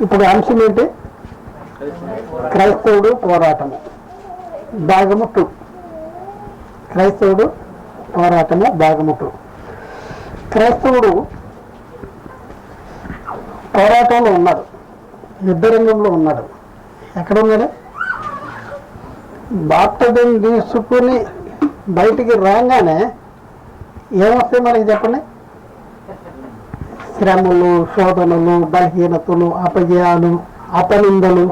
ఇప్పుడు అంశం ఏంటి? క్రైస్తవుడు పోరాటము భాగము 2. క్రైస్తవుడు పోరాటము భాగము 2. క్రైస్తవుడు పోరాటంలో ఉన్నాడు, యుద్ధరంగంలో ఉన్నాడు. ఎక్కడ ఉన్నాడు? బాప్తిజం తీసుకుని బయటికి రాగానే ఏమొస్తాయి మనకి చెప్పండి? శ్రమలు, శోధనలు, బలహీనతలు, అపజయాలు, అపనిందలు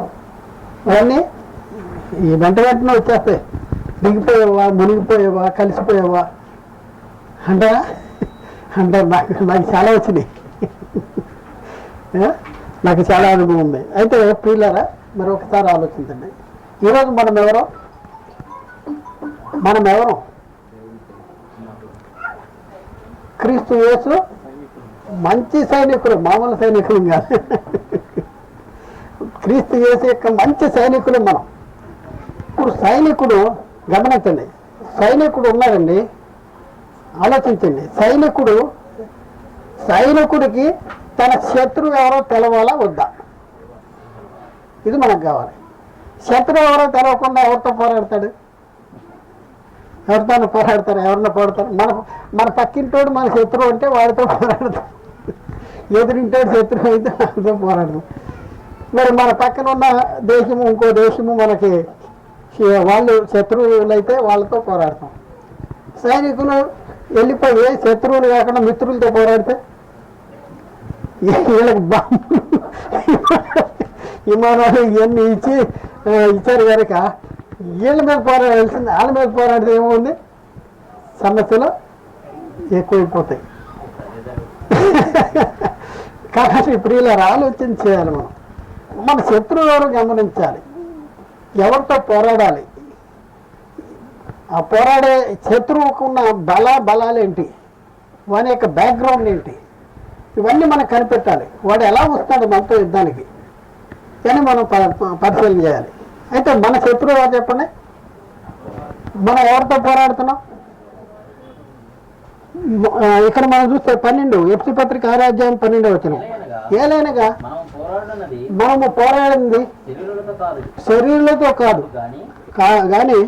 అవన్నీ ఈ వెంట వెంటనే వచ్చేస్తాయి. దిగిపోయావా, మునిగిపోయావా, కలిసిపోయావా అంటారా? అంటారు. నాకు చాలా వచ్చినాయి, నాకు చాలా అనుభవం ఉంది. అయితే ప్రియులారా, మరి ఒకసారి ఆలోచించండి. ఈరోజు మనం ఎవరు? క్రీస్తు యేసు మంచి సైనికులు, మామూలు సైనికులు కాదు. క్రీస్తు యేసు యొక్క మంచి సైనికులు మనం. ఇప్పుడు సైనికుడు, గమనించండి, సైనికుడు ఉన్నాడండి. ఆలోచించండి, సైనికుడికి తన శత్రువు ఎవరో తెలవాలా వద్దా? ఇది మనకు కావాలి. శత్రువు ఎవరో తెలవకుండా ఎవరితో పోరాడతాడు? ఎవరితో పోరాడతారు? ఎవరిని పోరాడతారు? మన పక్కింటోడు మన శత్రువు అంటే వాడితో పోరాడతాం. ఎదురింటోడు శత్రువు అయితే వాడితో పోరాడతాం. మరి మన పక్కన ఉన్న దేశము, ఇంకో దేశము మనకి వాళ్ళు శత్రువులు అయితే వాళ్ళతో పోరాడతాం. సైనికులు వెళ్ళిపోయి శత్రువులు కాకుండా మిత్రులతో పోరాడితే వీళ్ళకి విమానాలు ఇవన్నీ ఇచ్చారు కనుక వీళ్ళ మీద పోరాడాల్సింది. వాళ్ళ మీద పోరాడితే ఏముంది? సమస్యలు ఎక్కువైపోతాయి. కాబట్టి ప్రియులారా, ఆలోచన చేయాలి. మన శత్రువు ఎవరు గమనించాలి, ఎవరితో పోరాడాలి, ఆ పోరాడే శత్రువుకు ఉన్న బలాలేంటి, వాని యొక్క బ్యాక్గ్రౌండ్ ఏంటి, ఇవన్నీ మనం కనిపెట్టాలి. వాడు ఎలా వస్తాడు మనతో యుద్ధానికి కానీ మనం పరిశీలన చేయాలి. అయితే మన శత్రువు ఎవరు చెప్పండి? మనం ఎవరితో పోరాడుతున్నాం? ఇక్కడ మనం చూస్తే 12 ఎఫ్సి పత్రిక 6:12 వచనం. ఏలైనగా మనము పోరాడింది శరీరులతో కాదు కానీ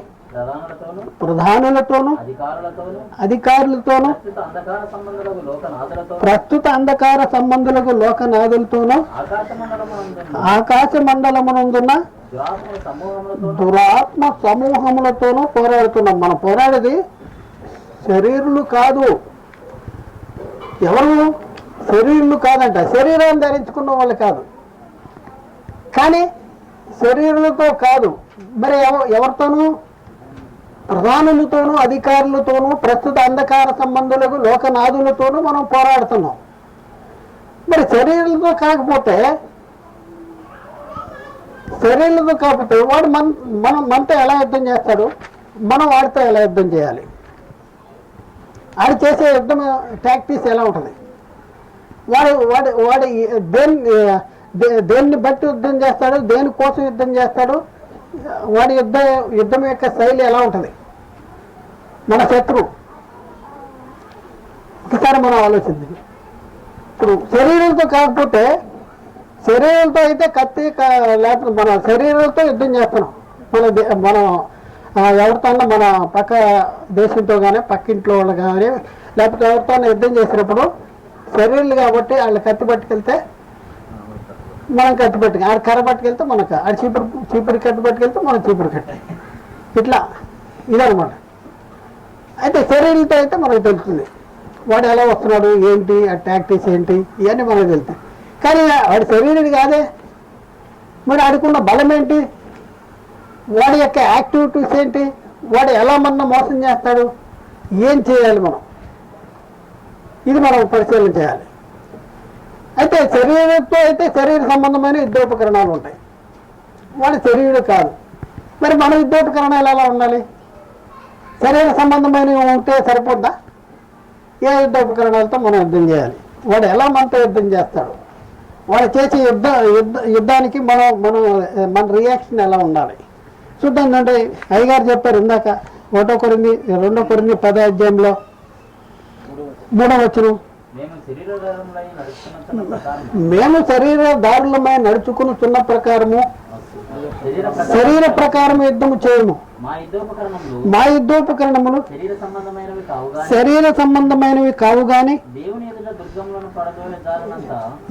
ప్రధానులతోనూ అధికారులతోనూ ప్రస్తుత అంధకార సంబంధులకు లోకనాథులతోనూ ఆకాశ మండలమునందున్న దురాత్మ సమూహములతోనూ పోరాడుతున్నాం. మనం పోరాడేది శరీరులు కాదు. ఎవరు? శరీరులు కాదంట. శరీరాన్ని ధరించుకున్న వాళ్ళు కాదు, కానీ శరీరులతో కాదు. మరి ఎవరితోనూ? ప్రధానులతోనూ అధికారులతోనూ ప్రస్తుత అంధకార సంబంధులకు లోకనాథులతోనూ మనం పోరాడుతున్నాం. మరి శరీరులతో కాకపోతే వాడు మనతో ఎలా యుద్ధం చేస్తాడు? మనం వాడితో ఎలా యుద్ధం చేయాలి? వాడు చేసే యుద్ధం టాక్టిక్స్ ఎలా ఉంటుంది? వాడు దేన్ని బట్టి యుద్ధం చేస్తాడు, దేనికోసం యుద్ధం చేస్తాడు, వాడి యుద్ధం యొక్క శైలి ఎలా ఉంటుంది? మన శత్రువు ఒకసారి మనం ఆలోచించింది. ఇప్పుడు శరీరంతో కాకపోతే, శరీరంతో అయితే కత్తి లేకపోతే మన శరీరంతో యుద్ధం చేస్తున్నాం. మనం ఎవరితో మన పక్క దేశంతో కానీ పక్కింట్లో వాళ్ళు కానీ లేకపోతే ఎవరితో యుద్ధం చేసినప్పుడు శరీరాలు కాబట్టి వాళ్ళు కత్తి పట్టుకెళ్తే మనం కత్తి పట్టుకు, ఆడ కర్ర పట్టుకెళ్తే మనకు, ఆడ చీపురి కత్తి పట్టుకెళ్తే మనం చీపురు కట్ట, ఇట్లా ఇదనమాట. అయితే శరీరంతో అయితే మనకు తెలుస్తుంది వాడు ఎలా వస్తున్నాడు, ఏంటి, ఆ టాక్టిక్స్ ఏంటి, ఇవన్నీ మనకు తెలుస్తాయి. కానీ వాడి శరీరుడు కాదే. మరి ఆడుకున్న బలం ఏంటి, వాడి యొక్క యాక్టివిటీస్ ఏంటి, వాడు ఎలా మన మోసం చేస్తాడు, ఏం చేయాలి మనం, ఇది మనం పరిశీలన చేయాలి. అయితే శరీరంతో అయితే శరీర సంబంధమైన యుద్ధోపకరణాలు ఉంటాయి, వాడి శరీరుడు కాదు. మరి మన యుద్ధోపకరణాలు ఎలా ఉండాలి? శరీర సంబంధమైనవి ఉంటే సరిపోద్దా? ఏ యుద్ధోపకరణాలతో మనం యుద్ధం చేయాలి? వాడు ఎలా మనతో యుద్ధం చేస్తాడు, వాడు చేసే యుద్ధానికి మన రియాక్షన్ ఎలా ఉండాలి చూద్దాం. అంటే అయ్యగారు చెప్పారు ఇందాక 1 కొరింథీ 2 కొరింథీ 10 అధ్యాయంలో 3వ వచనం, మేము శరీరదారులమై నడుచుకున్న ప్రకారము శరీర ప్రకారం యుద్ధము చేయము. మా యుద్ధోపకరణములు శరీర సంబంధమైనవి కావు గాని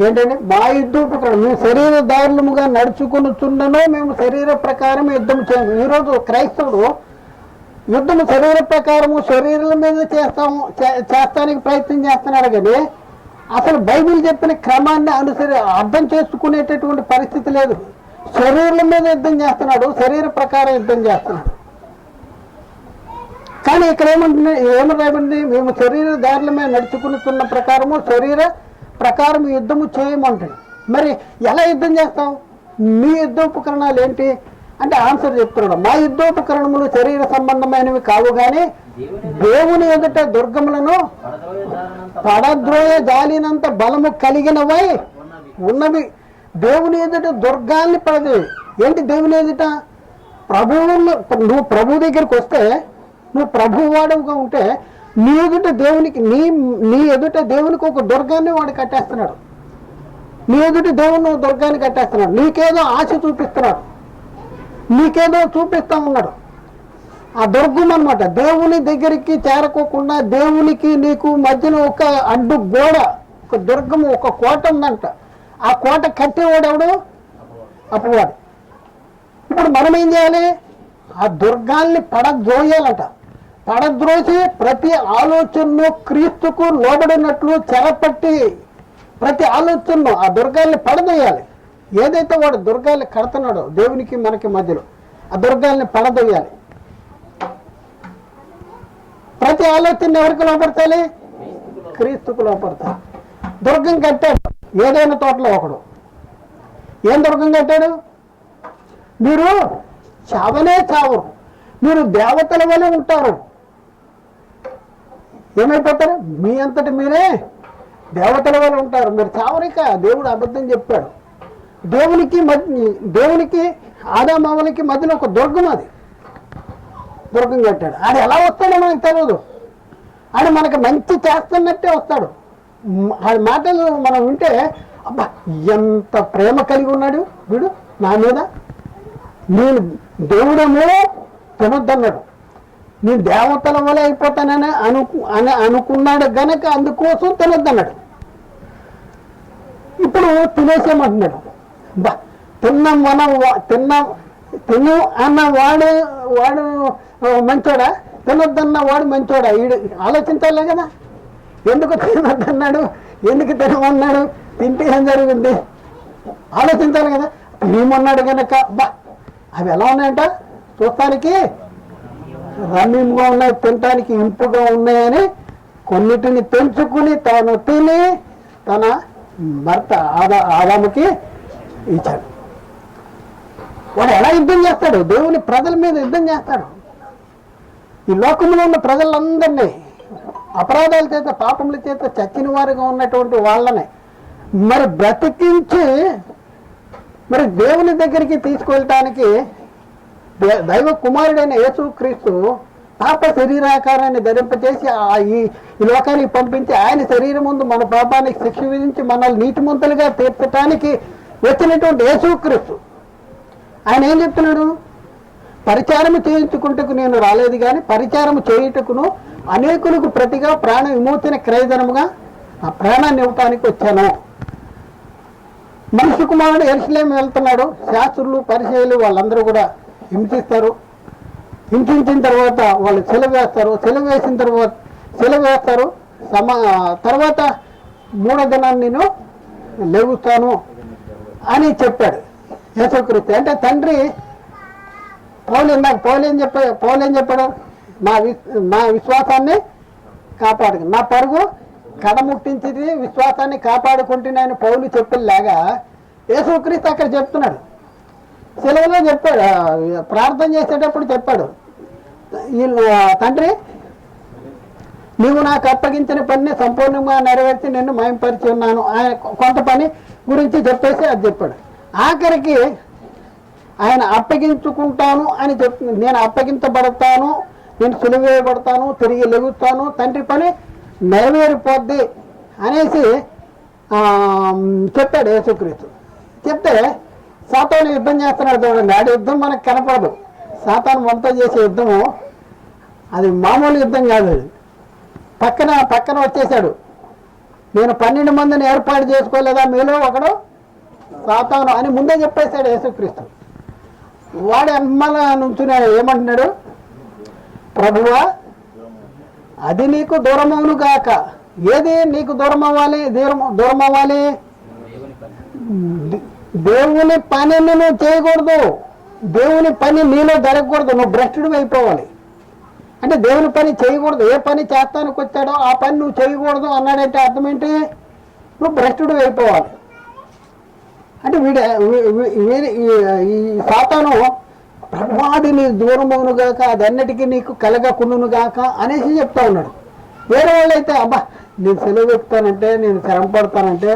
ఏంటంటే మా యుద్ధోపకరణం మేము శరీరదారులముగా నడుచుకునుచున్నను మేము శరీర ప్రకారం యుద్ధం చేయము. ఈరోజు క్రైస్తవుడు యుద్ధము శరీర ప్రకారము శరీరాల మీద చేస్తానికి ప్రయత్నం చేస్తున్నాడు కానీ అసలు బైబిల్ చెప్పిన క్రమాన్ని అర్థం చేసుకునేటటువంటి పరిస్థితి లేదు. శరీరం మీద యుద్ధం చేస్తున్నాడు, శరీర ప్రకారం యుద్ధం చేస్తున్నాడు. కానీ ఇక్కడ ఏమి రాయబడింది? మేము శరీర దారుల మీద నడుచుకున్న ప్రకారము శరీర ప్రకారం యుద్ధము చేయమంటాడు. మరి ఎలా యుద్ధం చేస్తాం? మీ యుద్ధోపకరణాలు ఏంటి అంటే ఆన్సర్ చెప్తున్నాడు. మా యుద్ధోపకరణములు శరీర సంబంధమైనవి కావు గాని దేవుని ఎదుట దుర్గములను పడద్రోయ జాలినంత బలము కలిగినవై ఉన్నవి. దేవుని ఎదుట దుర్గాల్ని పడదేవి. ఏంటి దేవుని ఎదుట? నువ్వు ప్రభు దగ్గరికి వస్తే, నువ్వు ప్రభువాడుగా ఉంటే నీ ఎదుట దేవునికి నీ ఎదుట దేవునికి ఒక దుర్గాన్ని వాడు కట్టేస్తున్నాడు. నీ ఎదుట దేవుని దుర్గాన్ని కట్టేస్తున్నాడు. నీకేదో ఆశ చూపిస్తున్నాడు, నీకేదో చూపిస్తా ఉన్నాడు. ఆ దుర్గం అనమాట. దేవుని దగ్గరికి చేరకోకుండా దేవునికి నీకు మధ్యన ఒక అడ్డు గోడ, ఒక దుర్గము, ఒక కోట ఉందంట. ఆ కోట కట్టేవాడెవడు? అపవాడు. ఇప్పుడు మనం ఏం చేయాలి? ఆ దుర్గాల్ని పడద్రోయాలట. పడద్రోసి ప్రతి ఆలోచనను క్రీస్తుకు లోబడినట్లు చెరపట్టి ప్రతి ఆలోచనను ఆ దుర్గాల్ని పడదోయాలి. ఏదైతే వాడు దుర్గాల్ని కడుతున్నాడో దేవునికి మనకి మధ్యలో ఆ దుర్గాల్ని పడదోయాలి. ప్రతి ఆలోచన ఎవరికి లోపడతాయి? క్రీస్తుకు లోపడతాయి. దుర్గం కట్టాడు ఏదైనా తోటలో ఒకడు. ఏం దుర్గం కట్టాడు? మీరు చావనే చావరు, మీరు దేవతల వలె ఉంటారు. ఏమైపోతారు? మీ అంతటి మీరే దేవతల వలె ఉంటారు, మీరు చావరిక. దేవుడు అబద్ధం చెప్పాడు. దేవునికి ఆదామావులకి మధ్యలో ఒక దుర్గం, అది దుర్గం కట్టాడు. ఆడు ఎలా వస్తాడో మనకు తెలియదు. ఆడు మనకు మంచి చేస్తున్నట్టే వస్తాడు. ఆ మాటలు మనం వింటే అబ్బా ఎంత ప్రేమ కలిగి ఉన్నాడు వీడు నా మీద, నేను దేవుడేమో తినొద్దన్నాడు, నేను దేవతల వల్ల అయిపోతానని అనుకున్నాడు గనక అందుకోసం తినొద్దన్నాడు. ఇప్పుడు తినేసేమంటున్నాడు. బా తిన్నాం మనం తిను అన్న వాడు మంచోడా, తినొద్దన్న వాడు మంచోడా? వీడు ఆలోచించాలే కదా. ఎందుకు తినొద్దన్నాడు, ఎందుకు తినమన్నాడు, తింటే ఏం జరిగింది ఆలోచించాలి కదా. మేమన్నాడు కనుక బా అవి ఎలా ఉన్నాయంట? చూస్తానికి రమ్యంగా ఉన్నాయి, తినటానికి ఇంపుగా ఉన్నాయని కొన్నిటిని పెంచుకుని తాను తిని తన భర్త ఆదాముకి ఇచ్చాడు. వాడు ఎలా యుద్ధం చేస్తాడు? దేవుని ప్రజల మీద యుద్ధం చేస్తాడు. ఈ లోకంలో ఉన్న ప్రజలందరినీ అపరాధాల చేత పాపముల చేత చచ్చిన వారిగా ఉన్నటువంటి వాళ్ళని మరి బ్రతికించి మరి దేవుని దగ్గరికి తీసుకువెళ్ళటానికి దైవ కుమారుడైన యేసుక్రీస్తు పాప శరీరాకారాన్ని ధరింపచేసి ఈ లోకానికి పంపించి ఆయన శరీరం ముందు మన పాపానికి శిక్ష విధించి మనల్ని నీతిమంతులుగా తీర్చడానికి వచ్చినటువంటి యేసుక్రీస్తు ఆయన ఏం చెప్తున్నాడు? పరిచారము చేయించుకుంటకు నేను రాలేదు కానీ పరిచారము చేయుటకును అనేకులకు ప్రతిగా ప్రాణ విమోచన క్రయధనముగా ఆ ప్రాణాన్ని ఇవ్వటానికి వచ్చాను. మనుష్య కుమారుడు యెరూషలేము వెళ్తున్నాడు. శాస్త్రులు పరిచయులు వాళ్ళందరూ కూడా హింసిస్తారు. హింసించిన తర్వాత వాళ్ళు సెలవు వేస్తారు. సెలవు వేస్తారు. తర్వాత 3వ దినాన్ని నేను లేగుస్తాను అని చెప్పాడు యేసుక్రీస్తు. అంటే తండ్రి పౌలు ఏం చెప్పాడు? నా విశ్వాసాన్ని కాపాడు, నా పరుగు కడముట్టించింది, విశ్వాసాన్ని కాపాడుకుంటున్నాయని పౌలు చెప్పేలాగా యేసుక్రీస్తు అక్కడ చెప్తున్నాడు. సెలవులో చెప్పాడు, ప్రార్థన చేసేటప్పుడు చెప్పాడు, తండ్రి నీవు నాకు అప్పగించిన పనిని సంపూర్ణంగా నెరవేర్చి నిన్ను మహిమపరిచి ఉన్నాను. ఆయన కొంత పని గురించి చెప్పేసి అది చెప్పాడు. ఆఖరికి ఆయన అప్పగించుకుంటాను అని చెప్తుంది. నేను అప్పగించబడతాను, నేను సులువేయబడతాను, తిరిగి లెగుస్తాను, తండ్రి పని నెరవేరిపోద్ది అనేసి చెప్పాడు యేసుక్రీస్తు. చెప్తే సాతాను యుద్ధం చేస్తున్నాడు చూడండి. ఆడి యుద్ధం మనకు కనపడదు. సాతాను మనతో చేసే యుద్ధము అది మామూలు యుద్ధం కాదు. అది పక్కన వచ్చేసాడు. నేను 12 మందిని ఏర్పాటు చేసుకోలేదా మీలో ఒకడు సాతాను అని ముందే చెప్పేశాడు యేసుక్రీస్తు. వాడు అమ్మల నుంచున్నాడు. ఏమంటున్నాడు? ప్రభువా అది నీకు దూరమవును గాక. ఏది నీకు దూరం అవ్వాలి? దూరం అవ్వాలి. దేవుని పనిని నువ్వు చేయకూడదు. దేవుని పని నీలో జరగకూడదు. నువ్వు భ్రష్టుడు అయిపోవాలి. అంటే దేవుని పని చేయకూడదు. ఏ పని చేస్తానికి వచ్చాడో ఆ పని నువ్వు చేయకూడదు అన్నాడంటే అర్థం ఏంటి? నువ్వు భ్రష్టుడు అయిపోవాలి. అంటే ఈ సాతాను ప్రభువాది నీ దూరమవును గాక, అది అన్నిటికీ నీకు కలగకుండును గాక అనేసి చెప్తా ఉన్నాడు. వేరే వాళ్ళు అయితే అబ్బా నేను సెలవు చెప్తానంటే, నేను శ్రమ పడతానంటే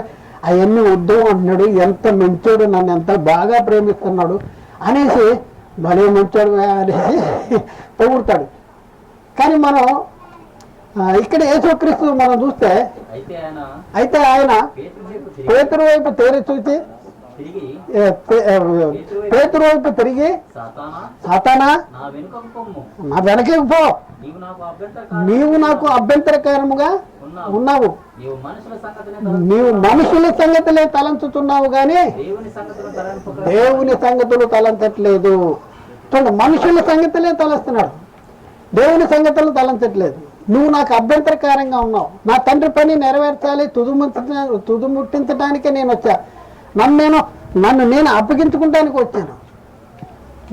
అవన్నీ వద్దు అంటున్నాడు. ఎంత మంచోడు, నన్ను ఎంత బాగా ప్రేమిస్తున్నాడు అనేసి భలే మంచోడు అనేసి పొగుడతాడు. కానీ మనం ఇక్కడ యేసుక్రీస్తు మనం చూస్తే అయితే ఆయన పేతురు వైపు తేరి చూసి పేతురు వైపు తిరిగి సాతానా నా వెనకకు పో, నీవు నాకు అభ్యంతరకరముగా ఉన్నావు. నీవు మనుషుల సంగతులే తలంచుతున్నావు కానీ దేవుని సంగతులు తలంచట్లేదు. చూడండి, మనుషుల సంగతులే తలస్తున్నాడు, దేవుని సంగతులు తలంచట్లేదు. నువ్వు నాకు అభ్యంతరకరంగా ఉన్నావు. నా తండ్రి పని నెరవేర్చాలి, తుదుముట్టించడానికే నేను వచ్చా. నన్ను నేను అప్పగించుకుంటానికి వచ్చాను.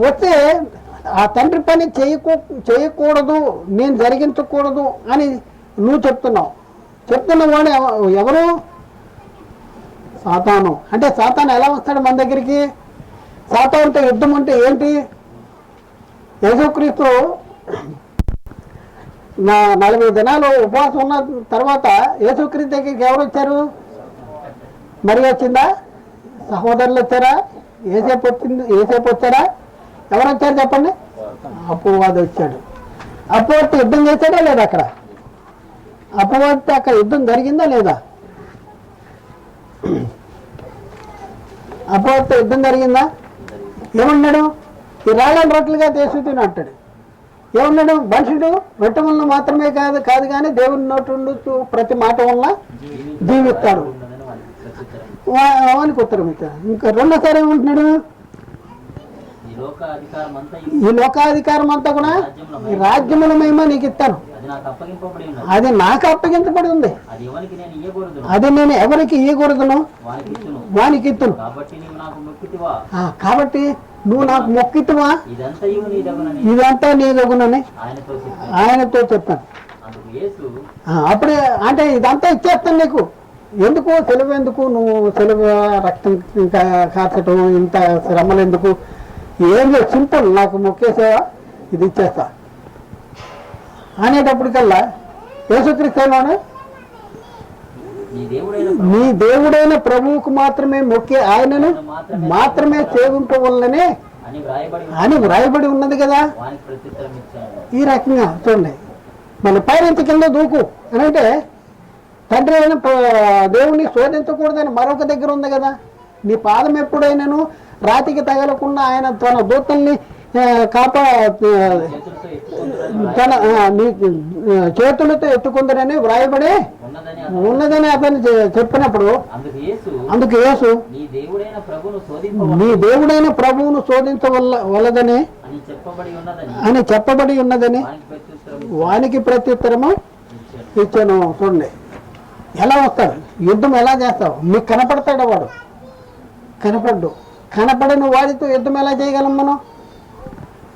వస్తే ఆ తండ్రి పని చేయకూడదు, నేను జరిగించకూడదు అని నువ్వు చెప్తున్న వాడు ఎవరు? సాతాను. అంటే సాతాను ఎలా వస్తాడు మన దగ్గరికి? సాతానుతో యుద్ధం అంటే ఏంటి? యేసుక్రీస్తు 40 దినాలు ఉపవాసం ఉన్న తర్వాత యేసుక్రీస్తు దగ్గరికి ఎవరు వచ్చారు? మరి వచ్చిందా? సహోదరులు వచ్చారా? ఏసేపు వచ్చారా? ఎవరు వచ్చారు చెప్పండి? అపవాది వచ్చాడు. అపవాదితో యుద్ధం చేశాడా లేదా? అపవాదితో అక్కడ యుద్ధం జరిగిందా లేదా? అపవాదితో యుద్ధం జరిగిందా? ఏమన్నాడు? ఈ రాళ్ళని రొట్టెలుగా తీసుకుని అంటాడు. ఏమన్నాడు? మనుషుడు రొట్టె వలన మాత్రమే కాదు కానీ దేవుని నోటి నుండి ప్రతి మాట వల్ల జీవిస్తాడు వానికి ఉత్తరం ఇచ్చాడు. ఇంకా రెండోసారి ఏమంటున్నాడు? ఈ లోకాధికారం అంతా కూడా ఈ రాజ్యముల మహిమ నీకు ఇస్తాను, అది నాకు అప్పగించబడి ఉంది, అది నేను ఎవరికి ఇవ్వకూడదును వానికి ఇత్తును. కాబట్టి నువ్వు నాకు మొక్కితువా, ఇదంతా నీ దగ్గునని ఆయనతో చెప్పాను. అప్పుడే అంటే ఇదంతా ఇచ్చేస్తాను నీకు. ఎందుకు సెలవు? ఎందుకు నువ్వు సెలవు? రక్తం కాచటం, ఇంత శ్రమలు ఎందుకు? ఏం లేదు, సింపుల్, నాకు మొక్కేసేవా ఇది ఇచ్చేస్తా అనేటప్పటికల్లా యేసుక్రీస్తులోనే నీ దేవుడైన ప్రభువుకు మాత్రమే మొక్కే ఆయనను మాత్రమే సేవింపవలననే అని వ్రాయబడి ఉన్నది కదా. ఈ రకంగా చూడండి, మళ్ళీ పైనంత కింద దూకు అని అంటే తండ్రి అయిన దేవుణ్ణి శోధించకూడదని మరొక దగ్గర ఉంది కదా. నీ పాదం ఎప్పుడైనాను రాతికి తగలకుండా ఆయన తన దూతల్ని తన చేతులతో ఎత్తుకుందరని వ్రాయబడి ఉన్నదని అతను చెప్పినప్పుడు అందుకు యేసు నీ దేవుడైన ప్రభువును శోధించవలదని అని చెప్పబడి ఉన్నదని వానికి ప్రత్యుత్తరము ఇచ్చాను. చూడండి ఎలా వస్తాడు, యుద్ధం ఎలా చేస్తావు? నీకు కనపడతాడు వాడు, కనపడని వాడితో యుద్ధం ఎలా చేయగలం మనం?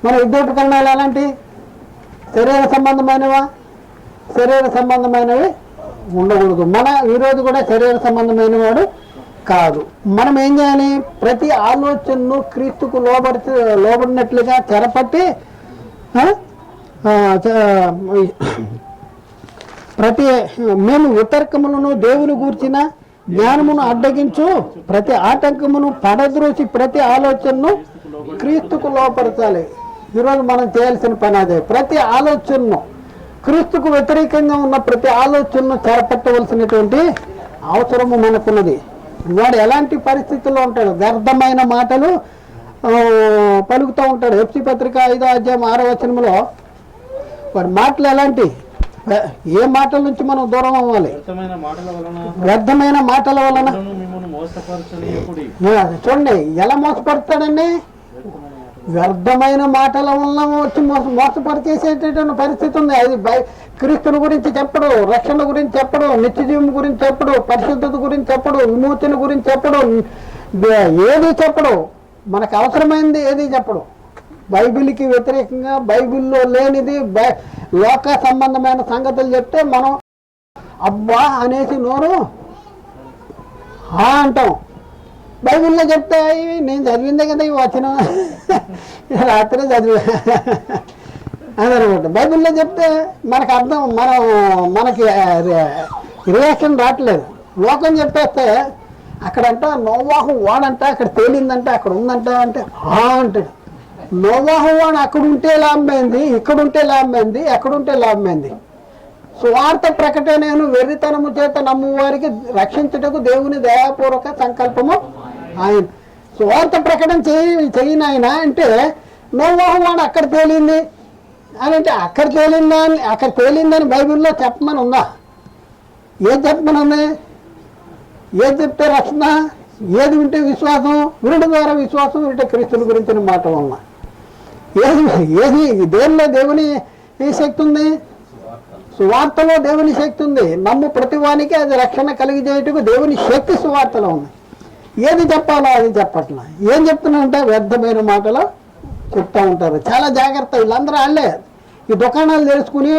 మన యుద్ధోపకరణాలు ఎలాంటి? శరీర సంబంధమైనవి ఉండకూడదు. మన ఈరోజు కూడా శరీర సంబంధమైన వాడు కాదు. మనం ఏం చేయాలి? ప్రతి ఆలోచనను క్రీస్తుకు లోబడినట్లుగా చెరపట్టి మేము వితర్కములను దేవుని గూర్చిన జ్ఞానమును అడ్డగించు ప్రతి ఆటంకమును పడద్రోసి ప్రతి ఆలోచనను క్రీస్తుకు లోపరచాలి. ఈరోజు మనం చేయాల్సిన పని అదే. ప్రతి ఆలోచనను క్రీస్తుకు వ్యతిరేకంగా ఉన్న ప్రతి ఆలోచనను చేరపట్టవలసినటువంటి అవసరము మనకున్నది. వాడు ఎలాంటి పరిస్థితుల్లో ఉంటాడు? వ్యర్థమైన మాటలు పలుకుతూ ఉంటాడు. ఎఫ్సి పత్రిక 5వ అధ్యాయం 6వ వచనంలో వాడి మాటలు ఎలాంటి, ఏ మాటల నుంచి మనం దూరం అవ్వాలి? వ్యర్థమైన మాటల వలన. చూడండి ఎలా మోసపడతాడండి. వ్యర్థమైన మాటల వలన వచ్చి మోసపరిచేసేటటువంటి పరిస్థితి ఉంది. అది క్రీస్తుని గురించి చెప్పడు, రక్షణ గురించి చెప్పడు, నిత్యజీవం గురించి చెప్పడు, పరిశుద్ధత గురించి చెప్పడు, విమోచన గురించి చెప్పడు, ఏది చెప్పడు. మనకు అవసరమైంది ఏది చెప్పడు. బైబిల్కి వ్యతిరేకంగా, బైబిల్లో లేనిది, లోక సంబంధమైన సంగతులు చెప్తే మనం అబ్బా అనేసి నోరు అంటాం. బైబిల్లో చెప్తే నేను చదివిందే కదా ఈ వచనం, రాత్రి చదివా అదనమాట. బైబిల్లో చెప్తే మనకు అర్థం, మనకి రియాక్షన్ రావట్లేదు. లోకం చెప్పేస్తే అక్కడంట నోవాహు వాడంట అక్కడ తేలిందంట, అక్కడ ఉందంట అంటే అంటాడు. నోవాహు వాడు అక్కడ ఉంటే లాభమైంది, ఇక్కడ ఉంటే లాభమైంది, ఎక్కడుంటే లాభమైంది. స్వార్థ ప్రకటనను వెర్రితనము చేత నమ్ము వారికి రక్షించుటకు దేవుని దయాపూర్వక సంకల్పము ఆయన. స్వార్థ ప్రకటన చేయను ఆయన అంటే నోవాహు వాడు అక్కడ తేలింది అని అంటే అక్కడ తేలిందని బైబిల్లో చెప్పమని ఉందా? ఏది చెప్పమని ఉంది? ఏది చెప్తే రక్షణ, ఏది ఉంటే విశ్వాసం, వినుడి ద్వారా విశ్వాసం, వింటే క్రీస్తుల గురించిన మాట వలన. ఏది దేనిలో దేవుని శక్తి ఉంది? సువార్తలో దేవుని శక్తి ఉంది. నమ్ము ప్రతివానికి అది రక్షణ కలిగజేయటకు దేవుని శక్తి సువార్తలో ఉంది. ఏది చెప్పాలో అది చెప్పట్లా. ఏం చెప్తున్నారంటే వ్యర్థమైన మాటలు చెప్తూ ఉంటారు. చాలా జాగ్రత్త. వీళ్ళందరూ వాళ్ళే ఈ దుకాణాలు తెలుసుకుని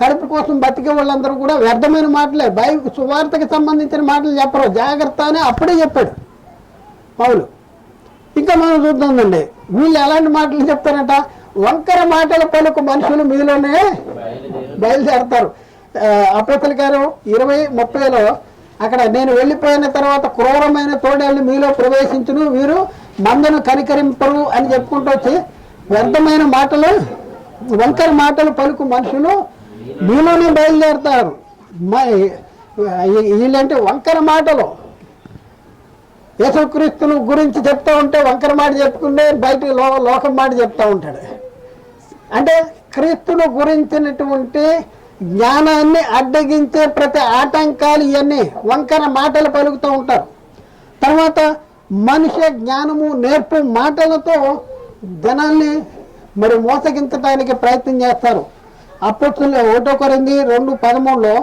కడుపు కోసం బతికే వాళ్ళందరూ కూడా వ్యర్థమైన మాటలే, సువార్తకి సంబంధించిన మాటలు చెప్పరు. జాగ్రత్త అని అప్పుడే చెప్పాడు పౌలు. ఇంకా మనం చూద్దామండి, వీళ్ళు ఎలాంటి మాటలు చెప్తారంట? వంకర మాటల పలుకు మనుషులు మీలోనే బయలుదేరతారు. అపోస్తలుల కార్యం 20:30లో అక్కడ నేను వెళ్ళిపోయిన తర్వాత క్రూరమైన తోడేళ్ళు మీలో ప్రవేశించును, వీరు మందను కనికరింపరు అని చెప్పుకుంటూ వచ్చి వ్యర్థమైన మాటలు, వంకర మాటలు పలుకు మనుషులు మీలోనే బయలుదేరతారు. వీళ్ళంటే వంకర మాటలు. యేసుక్రీస్తును గురించి చెప్తూ ఉంటే వంకర మాట చెప్పుకుంటే బయట లోకం మాట చెప్తూ ఉంటాడు. అంటే క్రీస్తును గురించినటువంటి జ్ఞానాన్ని అడ్డగించే ప్రతి ఆటంకాలు ఇవన్నీ వంకర మాటలు పలుకుతూ ఉంటారు. తర్వాత మనుష్య జ్ఞానము నేర్పు మాటలతో జనాల్ని మరి మోసగించడానికి ప్రయత్నం చేస్తారు. అపోస్తలులు 1 కొరింథీ 2:13లో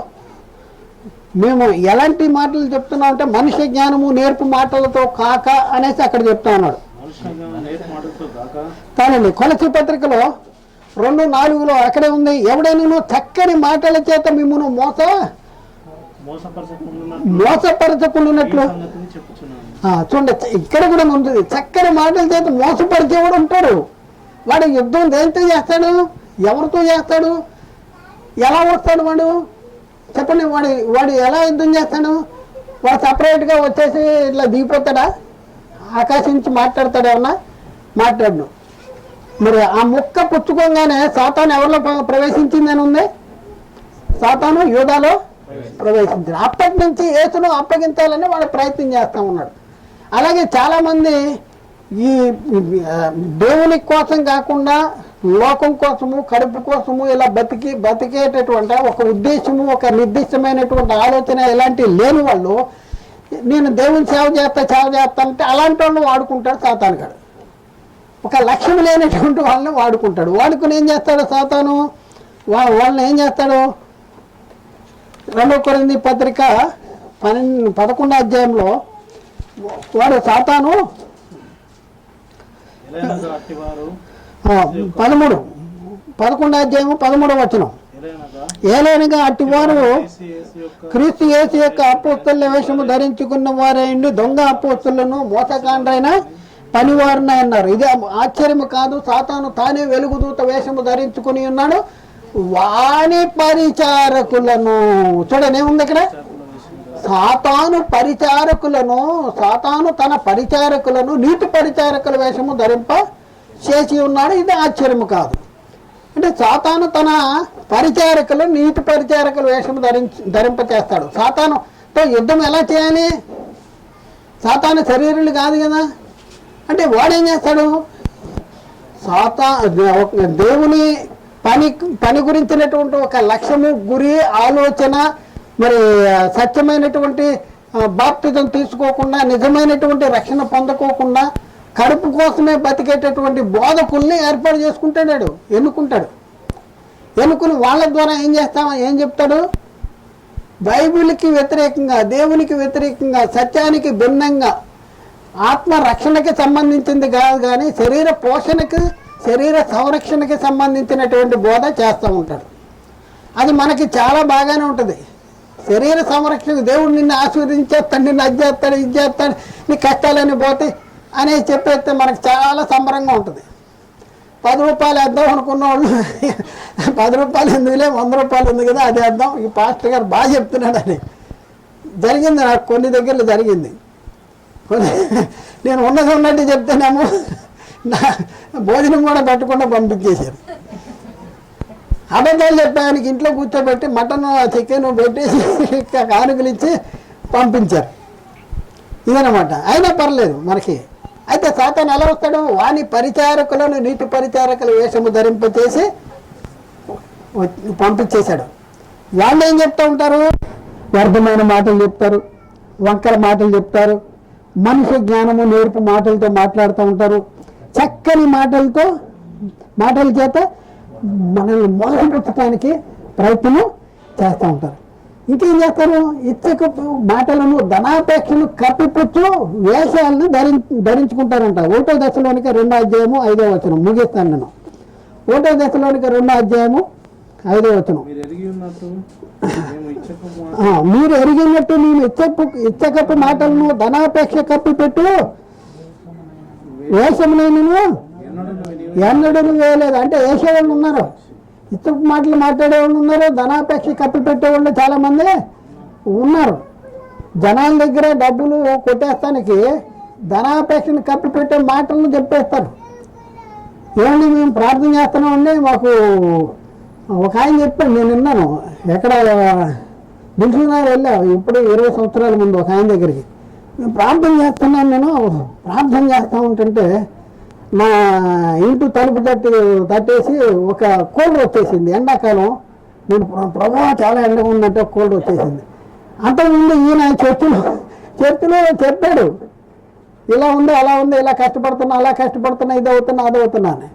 మేము ఎలాంటి మాటలు చెప్తున్నాం అంటే మనుష్య జ్ఞానము నేర్పు మాటలతో కాక అనేసి అక్కడ చెప్తా ఉన్నాడు. కానండి కొలసీ పత్రికలో 2:4లో అక్కడే ఉంది, ఎవడైనా చక్కని మాటల చేత మిమ్మల్ని మోసపరచకుండానట్లు. చూడండి ఇక్కడ కూడా ఉంటుంది, చక్కని మాటల చేత మోసపరిచేవాడు ఉంటాడు. వాడు యుద్ధం దేనితో చేస్తాడు? ఎవరితో చేస్తాడు? ఎలా వస్తాడు వాడు? చెప్పండి. వాడు ఎలా యుద్ధం చేస్తాడు? వాడు సపరేట్గా వచ్చేసి ఇట్లా దిగిపోతాడా? ఆకాశం నుంచి మాట్లాడతాడు? ఏమన్నా మాట్లాడను. మరి ఆ ముక్క పుచ్చుకోగానే సాతాను ఎవరిలో ప్రవేశించిందని ఉంది? సాతాను యూదాలో ప్రవేశించింది. అప్పటి నుంచి యేసును అప్పగించాలని వాడు ప్రయత్నం చేస్తూ ఉన్నాడు. అలాగే చాలామంది ఈ దేవుని కోసం కాకుండా లోకం కోసము, కడుపు కోసము ఇలా బతికేటటువంటి ఒక ఉద్దేశము, ఒక నిర్దిష్టమైనటువంటి ఆలోచన ఇలాంటివి లేని వాళ్ళు నేను దేవుని సేవ చేస్తా అంటే అలాంటి వాళ్ళని వాడుకుంటాడు సాతాను గాడు. ఒక లక్ష్యం లేనటువంటి వాళ్ళని వాడుకుంటాడు. వాడుకుని ఏం చేస్తాడు సాతాను? వాళ్ళని ఏం చేస్తాడు? 2 కొరింథీ పత్రిక 11వ అధ్యాయంలో వాడు సాతాను 11వ అధ్యాయము 13వ వచనం, ఏలైనగా అట్టివారు క్రీస్తు యేసు యొక్క అపోస్తలుల వేషము ధరించుకున్న వారైండి దొంగ అపోస్తలులను మోసకాండ్రైన పనివారిని అన్నారు. ఇది ఆశ్చర్యము కాదు. సాతాను తానే వెలుగుదూత వేషము ధరించుకుని ఉన్నాడు. వాని పరిచారకులను చూడండి ఏముంది ఇక్కడ? సాతాను తన పరిచారకులను నీతి పరిచారకుల వేషము ధరింప చేసి ఉన్నాడు. ఇది ఆశ్చర్యము కాదు. అంటే సాతాను తన పరిచారకులు నీతి పరిచారకుల వేషం ధరింపచేస్తాడు. సాతానుతో యుద్ధం ఎలా చేయాలి? సాతాను శరీరులు కాదు కదా. అంటే వాడేం చేస్తాడు? దేవుని పని గురించినటువంటి ఒక లక్ష్యము, గురి, ఆలోచన, మరి సత్యమైనటువంటి బాప్తిజం తీసుకోకుండా, నిజమైనటువంటి రక్షణ పొందుకోకుండా కడుపు కోసమే బతికేటటువంటి బోధకుల్ని ఏర్పాటు చేసుకుంటాడు, ఎన్నుకుంటాడు. ఎన్నుకుని వాళ్ళ ద్వారా ఏం చెప్తాడు? బైబిల్కి వ్యతిరేకంగా, దేవునికి వ్యతిరేకంగా, సత్యానికి భిన్నంగా, ఆత్మ రక్షణకి సంబంధించింది కాదు కానీ శరీర పోషణకి, శరీర సంరక్షణకి సంబంధించినటువంటి బోధ చేస్తూ ఉంటాడు. అది మనకి చాలా బాగానే ఉంటుంది. శరీర సంరక్షణ, దేవుడు నిన్ను ఆశీర్వదించేస్తాడు, నిన్ను అది చేస్తాడు, ఇది చేస్తాడు, నీ కష్టాలని పోతే అనేది చెప్పేస్తే మనకు చాలా సంబరంగా ఉంటుంది. 10 రూపాయలు వేద్దాం అనుకున్న వాళ్ళు 10 రూపాయలు ఎందుకులే, 100 రూపాయలు ఉంది కదా అది వేద్దాం, ఈ పాస్టర్ గారు బాగా చెప్తున్నాడు అని. జరిగింది, నాకు కొన్ని దగ్గరలో జరిగింది. నేను ఉన్నట్టు చెప్తేనేమో నా భోజనం కూడా పెట్టకుండా పంపించేశారు. అబద్ధాలు చెప్పానికి ఇంట్లో కూర్చోబెట్టి మటన్, చికెన్ పెట్టేసి కానుకలు ఇచ్చి పంపించారు. ఇదనమాట. అయినా పర్లేదు మనకి. అయితే సాతాను ఎలా వస్తాడు? వాని పరిచారకులను నీతి పరిచారకుల వేషము ధరింపచేసి పంపించేశాడు. వాళ్ళు ఏం చెప్తూ ఉంటారు? వ్యర్థమైన మాటలు చెప్తారు, వంకర మాటలు చెప్తారు, మనిషి జ్ఞానము నేర్పు మాటలతో మాట్లాడుతూ ఉంటారు. చక్కని మాటల చేత మనల్ని మోసపుచ్చడానికి ప్రయత్నం చేస్తూ ఉంటారు. ఇంకేం చేస్తారు? ఇచ్చకపు మాటలను, ధనాపేక్షను కప్పిపుచ్చు వేషాలను ధరించుకుంటారంట. 1వ దశలోనికి 2వ అధ్యాయము 5వ వచనం. ముగిస్తాను నేను. 1వ దశలోనికి 2వ అధ్యాయము 5వ వచనం. మీరు ఎరిగినట్టు నేను ఇచ్చకపు మాటలను ధనాపేక్ష కప్పిపెట్టు వేషమునైనను ఎన్నడూ వేయలేదు. అంటే వేసేవాళ్ళు ఉన్నారు, ఇచ్చపు మాటలు మాట్లాడేవాళ్ళు ఉన్నారు, ధనాపేక్ష కప్పిపెట్టేవాళ్ళు చాలామంది ఉన్నారు. జనాల దగ్గర డబ్బులు కొట్టేస్తానికి ధనాపేక్షను కప్పిపెట్టే మాటలను చెప్పేస్తారు. ఏమండి మేము ప్రార్థన చేస్తున్నామండి, మాకు ఒక ఆయన చెప్పాడు, నేను విన్నాను. ఎక్కడ దిల్సుకున్నారు వెళ్ళా, ఇప్పుడు 20 సంవత్సరాల ముందు ఒక ఆయన దగ్గరికి. నేను ప్రార్థన చేస్తున్నాను, నేను ప్రార్థన చేస్తూ ఉంటుంటే మా ఇంటి తలుపు తట్టేసి ఒక కూలర్ వచ్చేసింది. ఎండాకాలం, నేను ప్రభావం చాలా ఎండగా ఉందంటే కూలర్ వచ్చేసింది. అంతకుముందు ఈయన చర్చిలో చెప్పాడు, ఇలా ఉంది, అలా ఉంది, ఇలా కష్టపడుతున్నా, అలా కష్టపడుతున్నా, ఇది అవుతున్నా, అది అవుతున్నా అని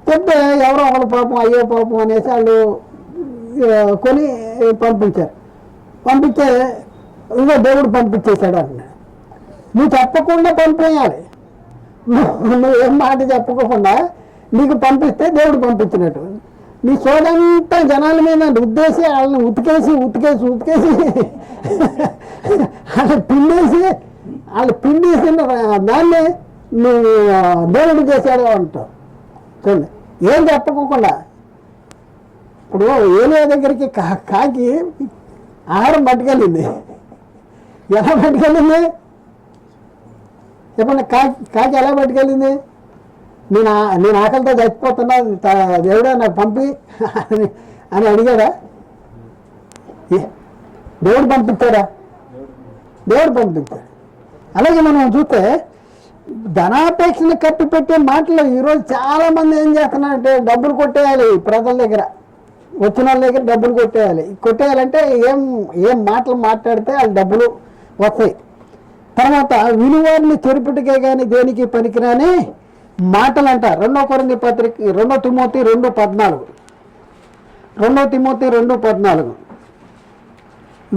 చెప్తే ఎవరో ఒకళ్ళు పాపం, అయ్యో పాపం అనేసి వాళ్ళు కొని పంపించే ఇదో దేవుడు పంపించేశాడు అంటున్నాడు. నువ్వు చెప్పకుండా పంపేయాలి. నువ్వు ఏం మాట చెప్పకుండా నీకు పంపిస్తే దేవుడు పంపించినట్టు. నీ సోదంతా జనాల మీద ఉద్దేశి వాళ్ళని ఉతికేసి వాళ్ళు పిండేసిన దాన్ని నువ్వు దేవుడు చేశాడు అంటావు. చూడండి, ఏం చెప్పకోకుండా. ఇప్పుడు ఏలియా దగ్గరికి కాకి ఆహారం పట్టుకెళ్ళింది. ఎలా పట్టుకెళ్ళింది చెప్పండి? కాకి ఎలా పట్టుకెళ్ళింది? నేను ఆకలితో చచ్చిపోతున్నా, దేవుడా నాకు పంపి అని అడిగాడా? దేవుడు పంపించాడా? దేవుడు పంపించాడు. అలాగే మనం చూస్తే ధనాపేక్షను కప్పి పెట్టే మాటలు ఈరోజు చాలామంది ఏం చేస్తున్నారంటే డబ్బులు కొట్టేయాలి, ప్రజల దగ్గర వచ్చిన వాళ్ళ దగ్గర డబ్బులు కొట్టేయాలంటే ఏం మాటలు మాట్లాడితే వాళ్ళు డబ్బులు వస్తాయి. తర్వాత విలువారిని చెరుపుటికే కానీ దేనికి పనికిరాని మాటలు అంట. 2 కొరింథీ పత్రిక 2 తిమోతి 2:14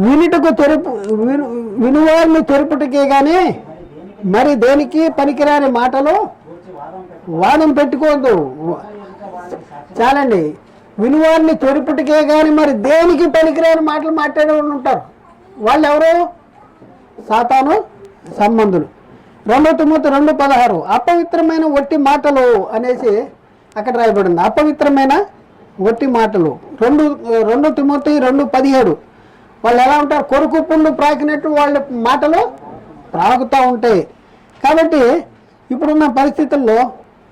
వినుటకు వినువారిని చెరుపుటికే కానీ మరి దేనికి పనికిరాని మాటలు వాదం పెట్టుకోవద్దు. చాలండి. వినువారిని చెరుపుటికే కానీ మరి దేనికి పనికిరాని మాటలు మాట్లాడే వాళ్ళు ఉంటారు. వాళ్ళు ఎవరు? సాతాను సంబంధులు. 2 తిమోతి 2:16 అపవిత్రమైన ఒట్టి మాటలు అనేసి అక్కడ రాయబడింది. అపవిత్రమైన ఒట్టి మాటలు. 2 తిమోతి 2:17 వాళ్ళు ఎలా ఉంటారు? కొరుకు పుండు ప్రాకినట్టు వాళ్ళ మాటలు ప్రాగుతూ ఉంటాయి. కాబట్టి ఇప్పుడున్న పరిస్థితుల్లో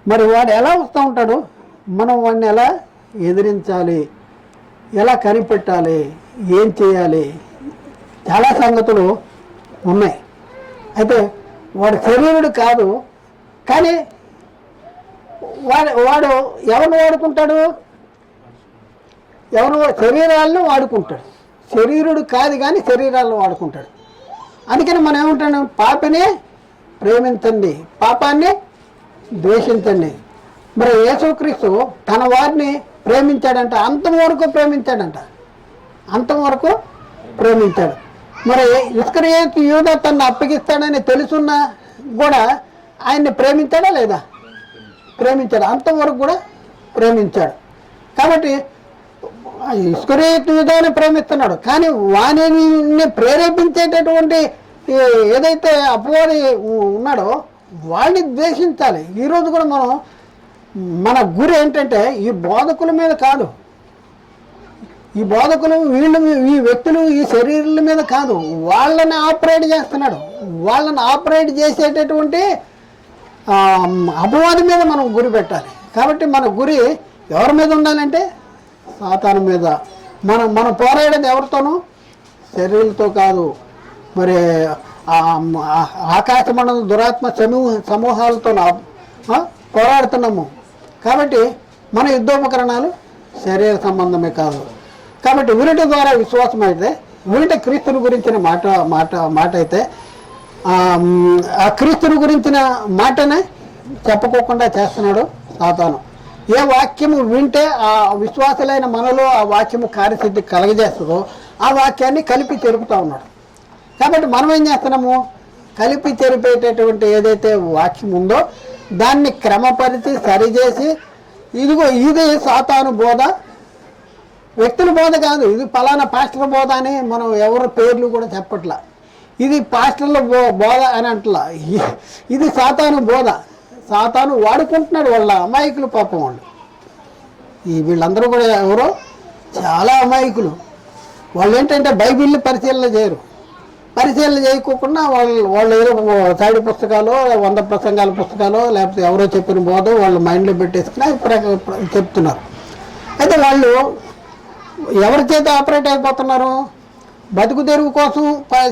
మరి వాడు ఎలా వస్తూ ఉంటాడు, మనం వాడిని ఎలా ఎదిరించాలి ఎలా కనిపెట్టాలి, ఏం చేయాలి, చాలా సంగతులు ఉన్నాయి. అయితే వాడు శరీరుడు కాదు, కానీ వాడు ఎవరిని వాడుకుంటాడు? శరీరాలను వాడుకుంటాడు. శరీరుడు కాదు కానీ శరీరాలను వాడుకుంటాడు. అందుకని మనం ఏమంటాం? పాపిని ప్రేమించండి, పాపాన్ని ద్వేషించండి. మరి యేసుక్రీస్తు తన వారిని ప్రేమించాడంట, అంతవరకు ప్రేమించాడంట, అంతవరకు ప్రేమించాడు. మరి ఇస్కరియోతు యూదా తను అప్పగిస్తాడని తెలుసున్నా కూడా ఆయన్ని ప్రేమించాడా లేదా? ప్రేమించాడు, అంతవరకు కూడా ప్రేమించాడు. కాబట్టి ఇస్కరియోతు యూదాని ప్రేమిస్తున్నాడు, కానీ వాణిని ప్రేరేపించేటటువంటి ఏదైతే అపవాది ఉన్నాడో వాడిని ద్వేషించాలి. ఈరోజు కూడా మన గురి ఏంటంటే ఈ బోధకుల మీద కాదు, ఈ బోధకులు ఈ వ్యక్తులు ఈ శరీరాల మీద కాదు, వాళ్ళని ఆపరేట్ చేస్తున్నాడు. వాళ్ళని ఆపరేట్ చేసేటటువంటి అపవాది మీద మనం గురి పెట్టాలి. కాబట్టి మన గురి ఎవరి మీద ఉండాలంటే సాతాను మీద. మనం పోరాడేది ఎవరితోనూ? శరీరాలతో కాదు, మరి ఆకాశమండల దురాత్మ సమూహాలతో పోరాడుతున్నాము. కాబట్టి మన యుద్ధోపకరణాలు శరీర సంబంధమే కాదు. కాబట్టి వినుట ద్వారా విశ్వాసం అయితే, వినుట క్రీస్తుని గురించిన మాట అయితే ఆ క్రీస్తుని గురించిన మాటనే చెప్పుకోకుండా చేస్తున్నాడు సాతాను. ఏ వాక్యము వింటే ఆ విశ్వాసులైన మనలో ఆ వాక్యము కార్యసిద్ధి కలగజేస్తుందో ఆ వాక్యాన్ని కలిపి తెరుపుతూ ఉన్నాడు. కాబట్టి మనం ఏం చేస్తున్నాము? కలిపి తెరిపేటటువంటి ఏదైతే వాక్యం ఉందో దాన్ని క్రమపరిచి సరిచేసి, ఇదిగో ఇది సాతాను బోధ, వ్యక్తుల బోధ కాదు, ఇది పలానా పాస్టర్ బోధ అని మనం ఎవరి పేర్లు కూడా చెప్పట్లా. ఇది పాస్టర్ల బోధ అని అంటలా, ఇది సాతాను బోధ. సాతాను వాడుకుంటున్నాడు వాళ్ళ అమాయకులు, పాపం వాళ్ళు. వీళ్ళందరూ కూడా ఎవరో చాలా అమాయకులు. వాళ్ళు ఏంటంటే బైబిల్ని పరిశీలన చేయరు. పరిశీలన చేయకోకుండా వాళ్ళు ఏదో సైడ్ పుస్తకాలు, 100 ప్రసంగాల పుస్తకాలు, లేకపోతే ఎవరో చెప్పిన బోధ వాళ్ళు మైండ్లో పెట్టేసుకుని చెప్తున్నారు. అయితే వాళ్ళు ఎవరి చేత ఆపరేట్ అయిపోతున్నారు? బతుకు తెరువు కోసం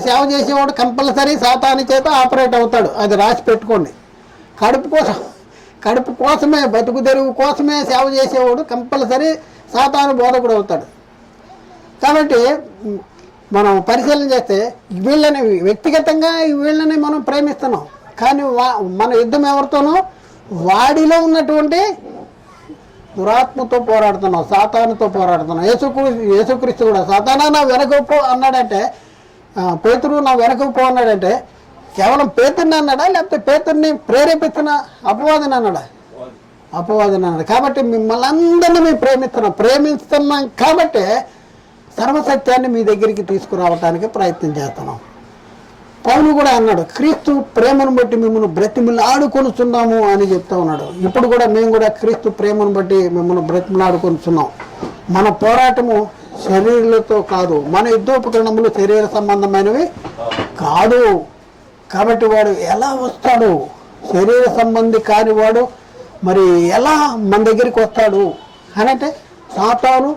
సేవ చేసేవాడు కంపల్సరీ సాతాను చేత ఆపరేట్ అవుతాడు. అది రాసి పెట్టుకోండి. కడుపు కోసమే, బతుకు తెరువు కోసమే సేవ చేసేవాడు కంపల్సరీ సాతాను బోధకుడు అవుతాడు. కాబట్టి మనం పరిశీలన చేస్తే వీళ్ళని వ్యక్తిగతంగా వీళ్ళని మనం ప్రేమిస్తున్నాం, కానీ మన యుద్ధం ఎవరితోనో? వాడిలో ఉన్నటువంటి దురాత్మతో పోరాడుతున్నాం, సాతానుతో పోరాడుతున్నాం. యేసుక్రీస్తు కూడా సాతానా నా వెనకపో అన్నాడంటే, పేతురు నా వెనకపో అన్నాడంటే కేవలం పేతుర్ని అన్నాడా, లేకపోతే పేతుర్ని ప్రేరేపిస్తున్న అపవాదిని అన్నాడా? అపవాదిని అన్నాడు. కాబట్టి మిమ్మల్ని అందరినీ మేము ప్రేమిస్తున్నాం కాబట్టి సర్వసత్యాన్ని మీ దగ్గరికి తీసుకురావడానికి ప్రయత్నం చేస్తున్నాం. పౌలు కూడా అన్నాడు, క్రీస్తు ప్రేమను బట్టి మిమ్మల్ని బ్రతిమిలాడుకొనుచున్నాము అని చెప్తా ఉన్నాడు. ఇప్పుడు కూడా మేము కూడా క్రీస్తు ప్రేమను బట్టి మిమ్మల్ని బ్రతిమిలాడుకొనుచున్నాం. మన పోరాటము శరీరాలతో కాదు, మన యుద్ధోపకరణములు శరీర సంబంధమైనవి కాదు. కాబట్టి వాడు ఎలా వస్తాడు? శరీర సంబంధి కాని వాడు మరి ఎలా మన దగ్గరికి వస్తాడు అనంటే సాతాను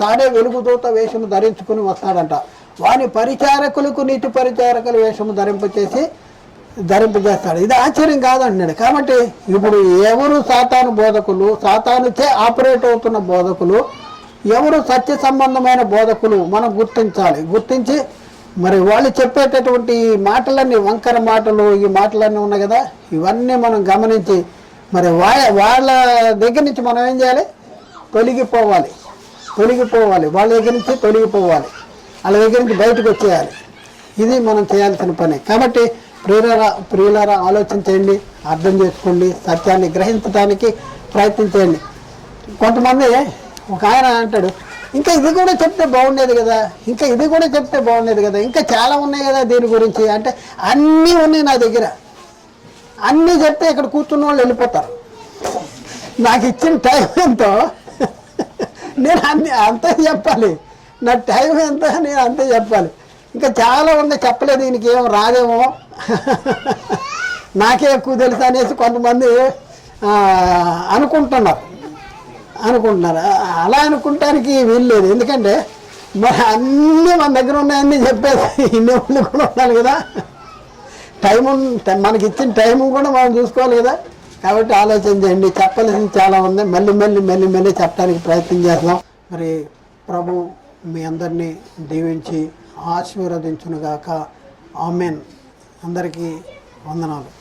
తానే వెలుగుదూత వేషము ధరించుకుని వస్తాడంట. వాని పరిచారకులకు నీతి పరిచారకుల వేషము ధరింపజేస్తాడు. ఇది ఆశ్చర్యం కాదంటున్నాడు. కాబట్టి ఇప్పుడు ఎవరు సాతాను బోధకులు, సాతానుచే ఆపరేట్ అవుతున్న బోధకులు, ఎవరు సత్య సంబంధమైన బోధకులు మనం గుర్తించి మరి వాళ్ళు చెప్పేటటువంటి మాటలన్నీ వంకర మాటలు, ఈ మాటలన్నీ ఉన్నాయి కదా, ఇవన్నీ మనం గమనించి మరి వాళ్ళ దగ్గర నుంచి మనం ఏం చేయాలి? తొలగిపోవాలి. వాళ్ళ దగ్గర నుంచి తొలగిపోవాలి, వాళ్ళ దగ్గర నుంచి బయటకు వచ్చేయాలి. ఇది మనం చేయాల్సిన పని. కాబట్టి ప్రియులారా ఆలోచించండి, అర్థం చేసుకోండి, సత్యాన్ని గ్రహించడానికి ప్రయత్నించండి. కొంతమంది ఒక ఆయన అంటాడు, ఇంకా ఇది కూడా చెప్తే బాగుండేది కదా, ఇంకా చాలా ఉన్నాయి కదా దీని గురించి అంటే, అన్నీ ఉన్నాయి నా దగ్గర, అన్నీ చెప్తే ఇక్కడ కూర్చున్న వాళ్ళు వెళ్ళిపోతారు. నాకు ఇచ్చిన టైం ఎంతో నేను అంతే చెప్పాలి, నా టైం ఎంత నేను అంతే చెప్పాలి. ఇంకా చాలా ఉంది, చెప్పలేదు, దీనికి ఏం రాదేమో, నాకే ఎక్కువ తెలుసు అనేసి కొంతమంది అనుకుంటున్నారు. అనుకుంటున్నారు. అలా అనుకుంటానికి వీలు లేదు. ఎందుకంటే మరి అన్నీ మన దగ్గర ఉన్నాయన్నీ చెప్పేసి ఇన్ని వాళ్ళు కూడా ఉండాలి కదా. మనకి ఇచ్చిన టైం కూడా మనం చూసుకోవాలి కదా. కాబట్టి ఆలోచన చేయండి. చెప్పాల్సింది చాలా ఉంది. మళ్ళీ చెప్పడానికి ప్రయత్నం చేస్తాం. మరి ప్రభు మీ అందరినీ దీవించి ఆశీర్వదించునుగాక. ఆమెన్. అందరికీ వందనాలు.